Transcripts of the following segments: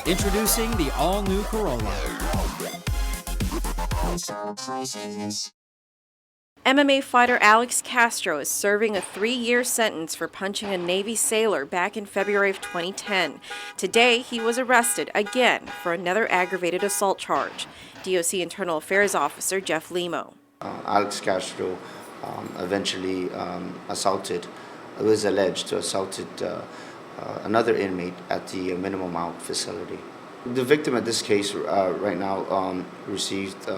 Introducing the all-new Corolla. MMA fighter Alex Castro is serving a 3-year sentence for punching a Navy sailor back in February of 2010. Today, he was arrested again for another aggravated assault charge. DOC Internal Affairs Officer Jeff Limo. Alex Castro eventually it was alleged to assaulted another inmate at the minimum out facility. The victim at this case right now received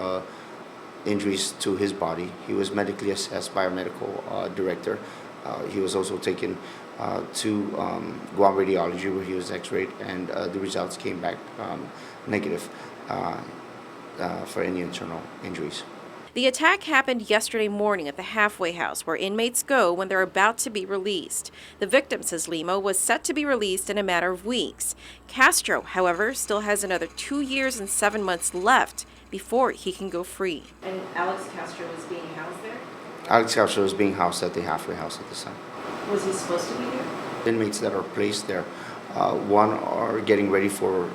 injuries to his body. He was medically assessed by our medical director. He was also taken to Guam Radiology where he was x-rayed, and the results came back negative for any internal injuries. The attack happened yesterday morning at the halfway house where inmates go when they're about to be released. The victim, says Limo, was set to be released in a matter of weeks. Castro, however, still has another 2 years and 7 months left before he can go free. And Alex Castro was being housed there? Alex Castro was being housed at the halfway house at this time. Was he supposed to be there? Inmates that are placed there, one are getting ready for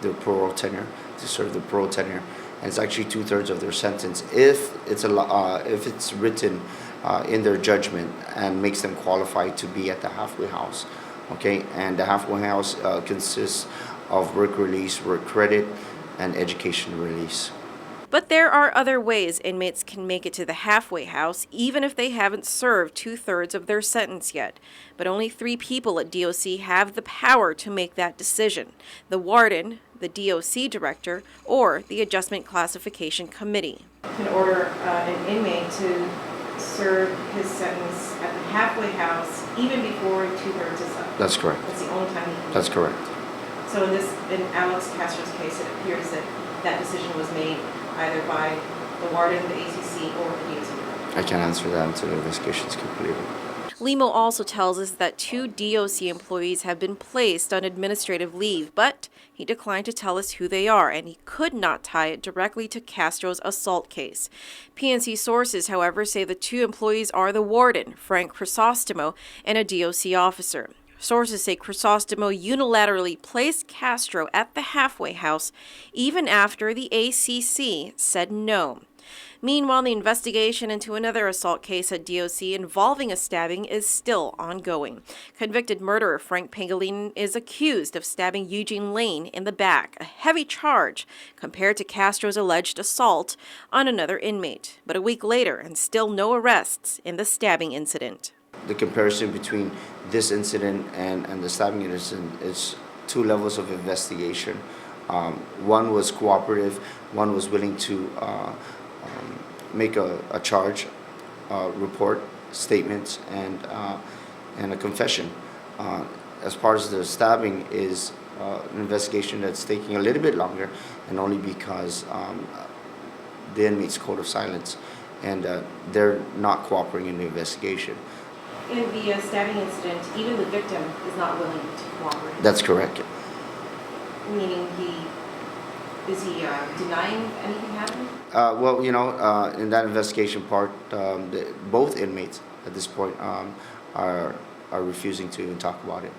their parole tenure, to serve the parole tenure, and it's actually 2/3 of their sentence if it's written in their judgment and makes them qualified to be at the halfway house. Okay, and the halfway house consists of work release, work credit, and education release. But there are other ways inmates can make it to the halfway house, even if they haven't served 2/3 of their sentence yet. But only 3 people at DOC have the power to make that decision: the warden, the DOC director, or the Adjustment Classification Committee. Can order an inmate to serve his sentence at the halfway house even before 2/3 is up. That's correct. That's the only time he can. That's correct. So in Alex Castro's case, it appears that that decision was made either by the warden, the ACC, or the DOC. I can't answer that until the investigation is completed. Limo also tells us that 2 DOC employees have been placed on administrative leave, but he declined to tell us who they are, and he could not tie it directly to Castro's assault case. PNC sources, however, say the 2 employees are the warden, Frank Crisostomo, and a DOC officer. Sources say Crisostomo unilaterally placed Castro at the halfway house even after the ACC said no. Meanwhile, the investigation into another assault case at DOC involving a stabbing is still ongoing. Convicted murderer Frank Pangilinan is accused of stabbing Eugene Lane in the back, a heavy charge compared to Castro's alleged assault on another inmate. But a week later, and still no arrests in the stabbing incident. The comparison between this incident and the stabbing incident is 2 levels of investigation. One was cooperative, one was willing to make a charge, report, statements, and a confession. As far as the stabbing is an investigation that's taking a little bit longer, and only because the inmate's code of silence, and they're not cooperating in the investigation. In the stabbing incident, even the victim is not willing to cooperate. That's correct. Meaning is he denying anything happened? Well, in that investigation part, both inmates at this point are refusing to even talk about it.